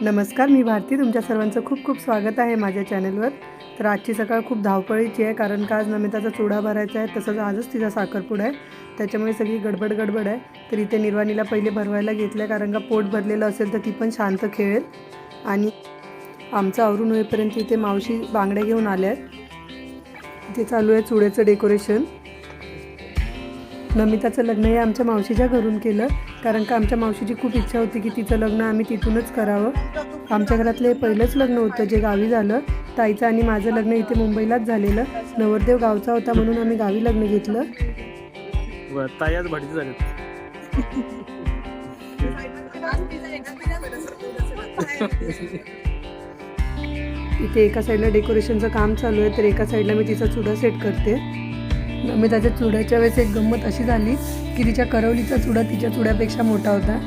नमस्कार, मी भारती. तुमच्या सर्वांचं खूप खूप स्वागत आहे माझ्या चॅनलवर. तर आजची सकाळ खूप धावपळीची आहे, कारण का आज नमिताचा चुडा भरायचा आहे, तसंच आजच तिचा साखरपुडा आहे. त्याच्यामुळे सगळी गडबड आहे. तर इथे निर्वाणीला पहिले भरवायला घेतलं, कारण का पोट भरलेलं असेल तर ती पण शांत खेळेल. आणि आमचं आवरून होईपर्यंत इथे मावशी बांगड्या घेऊन आल्या आहेत. इथे चालू आहे चुड्याचं डेकोरेशन. नमिताचं लग्न हे आमच्या मावशीच्या घरून केलं, कारण का आमच्या मावशीची खूप इच्छा होती की तिचं लग्न आम्ही तिथूनच करावं. आमच्या घरातले पहिलंच लग्न होतं जे गावी झालं. ताईचं आणि माझं लग्न इथे मुंबईलाच झालेलं. नवरदेव गावचा होता म्हणून आम्ही गावी लग्न घेतलं. ताईच भटजी झाले. इथे एका साईडला डेकोरेशनचं काम चालू आहे, तर एका साईडला मी तिचा चुडा सेट करते. नमिताच्या चुड्याच्या वेळेस एक गंमत अशी झाली की तिच्या करवलीचा चुडा तिच्या चुड्यापेक्षा मोठा होता.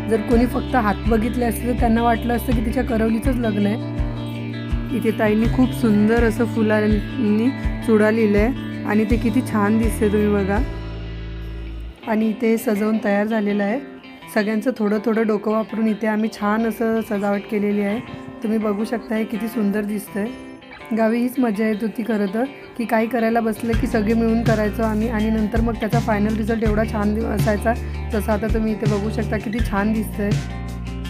जर कोणी फक्त हात बघितले असते तर त्यांना वाटलं असतं की तिच्या करवलीचंच लग्न आहे. इथे ताईंनी खूप सुंदर असं फुलांनी चुडा लिहिलं आहे आणि ते किती छान दिसते तुम्ही बघा. आणि इथे सजवून तयार झालेलं आहे. सगळ्यांचं थोडं थोडं डोकं वापरून इथे आम्ही छान असं सजावट केलेली आहे. तुम्ही बघू शकता हे किती सुंदर दिसतंय. गावी हीच मजा येत होती खरं तर, की काही करायला बसलं की सगळे मिळून करायचो आम्ही, आणि नंतर मग त्याचा फायनल रिझल्ट एवढा छान असायचा. तसं आता तुम्ही इथे बघू शकता किती छान दिसतंय.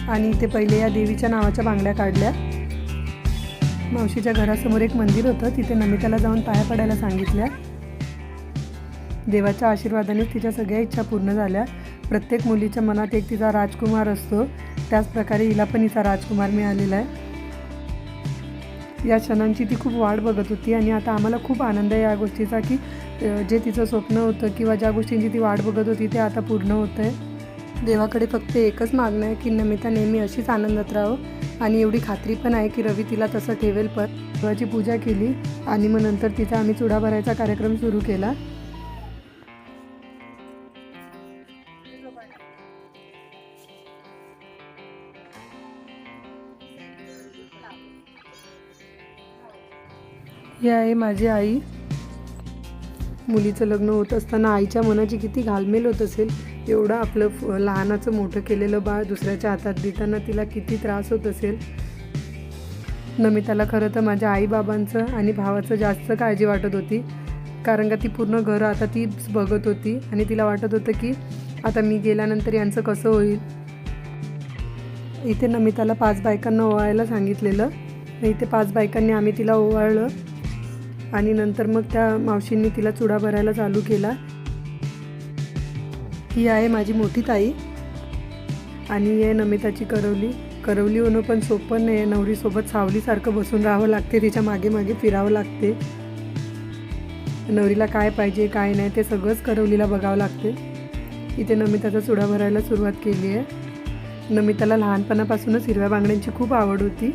आणि इथे पहिले या देवीच्या नावाच्या बांगड्या काढल्या. मावशीच्या घरासमोर एक मंदिर होतं, तिथे नमिताला जाऊन पाया पडायला सांगितल्या. देवाच्या आशीर्वादाने तिच्या सगळ्या इच्छा पूर्ण झाल्या. प्रत्येक मुलीच्या मनात एक तिचा राजकुमार असतो, त्याचप्रकारे हिला पण हिचा राजकुमार मिळालेला आहे. या क्षणांची ती खूप वाट बघत होती आणि आता आम्हाला खूप आनंद आहे या गोष्टीचा की जे तिचं स्वप्न होतं किंवा ज्या गोष्टींची ती वाट बघत होती ते आता पूर्ण होतं आहे. देवाकडे फक्त एकच मागणं आहे की नमिता नेहमी अशीच आनंदात राहो, आणि एवढी खात्री पण आहे की रवी तिला तसं ठेवेल. पण देवाची पूजा केली आणि मग नंतर तिचा आम्ही चुडा भरायचा कार्यक्रम सुरू केला. ही आहे माझी आई. मुलीचं लग्न होत असताना आईच्या मनाची किती घालमेल होत असेल. एवढं आपलं लहानाचं मोठं केलेलं बाळ दुसऱ्याच्या हातात देताना तिला किती त्रास होत असेल. नमिताला खरं तर माझ्या आईबाबांचं आणि भावाचं जास्त काळजी वाटत होती, कारण का ती पूर्ण घरं आता तीच बघत होती आणि तिला वाटत होतं की आता मी गेल्यानंतर यांचं कसं होईल. इथे नमिताला 5 बायकांना ओवाळायला सांगितलेलं. इथे 5 बायकांनी आम्ही तिला ओवाळलं आणि नंतर मग त्या मावशींनी तिला चुडा भरायला चालू केला. ही आहे माझी मोठी ताई आणि ही आहे नमिताची करवली. करवली होणं पण सोपं नाही आहे. नवरीसोबत सावलीसारखं बसून राहावं लागते, तिच्या मागे मागे फिरावं लागते. नवरीला काय पाहिजे काय नाही ते सगळंच करवलीला बघावं लागते. इथे नमिताचा चुडा भरायला सुरुवात केली आहे. नमिताला लहानपणापासूनच हिरव्या बांगड्यांची खूप आवड होती.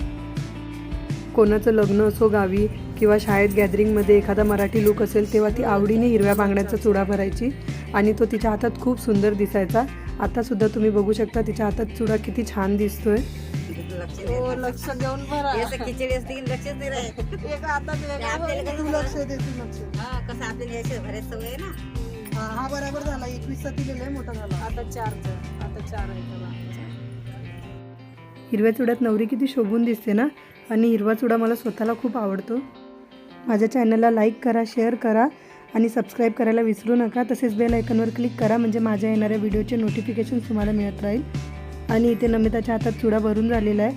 कोणाचं लग्न असो गावी किंवा शाळेत गॅदरिंगमध्ये एखादा मराठी लूक असेल तेव्हा ती आवडीने हिरव्या बांगड्यांचा चुडा भरायची आणि तो तिच्या हातात खूप सुंदर दिसायचा. आतासुद्धा तुम्ही बघू शकता तिच्या हातात चुडा किती छान दिसतोय. लक्ष देऊन भरा. खिचडी असते की लक्षच नाही राहत. कसं आपल्याला भरायची सवय आहे ना. हा बरोबर झाला. 21चा दिलेला मोठा झाला. आता 4 आहे. हिरव्या चुड्यात नवरी किती शोभून दिसते ना. आणि हिरवा चुडा मला स्वतःला खूप आवडतो. माझ्या चॅनलला लाईक करा, शेअर करा आणि सबस्क्राईब करायला विसरू नका. तसेच बेल आयकॉनवर क्लिक करा, म्हणजे माझ्या येणाऱ्या व्हिडिओचे नोटिफिकेशन तुम्हाला मिळत राहील. आणि इथे नमिताच्या हातात चुडा भरून झालेला आहे.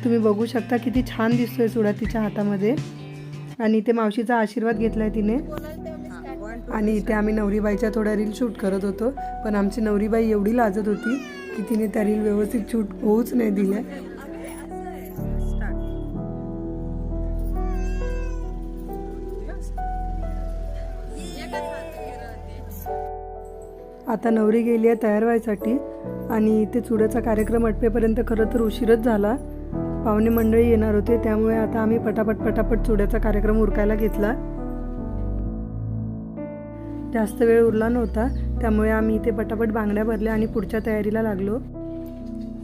तुम्ही बघू शकता किती छान दिसतोय चुडा तिच्या हातामध्ये. आणि इथे मावशीचा आशीर्वाद घेतला आहे तिने. आणि इथे आम्ही नवरीबाईच्या थोड्या रील शूट करत होतो, पण आमची नवरीबाई एवढी लाजत होती की तिने त्या रील व्यवस्थित शूट होऊच नाही दिल्या. आता नवरी गेली आहे तयार व्हायसाठी आणि इथे चुड्याचा कार्यक्रम आटपेपर्यंत खरं तर उशीरच झाला. पाहुणे मंडळी येणार होते, त्यामुळे आता आम्ही पटापट चुड्याचा कार्यक्रम उरकायला घेतला. जास्त वेळ उरला नव्हता, त्यामुळे आम्ही इथे पटापट बांगड्या भरल्या आणि पुढच्या तयारीला लागलो.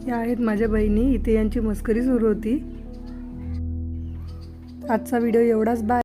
या आहेत माझ्या बहिणी. इथे यांची मस्करी सुरू होती. आजचा व्हिडिओ एवढाच. बाय.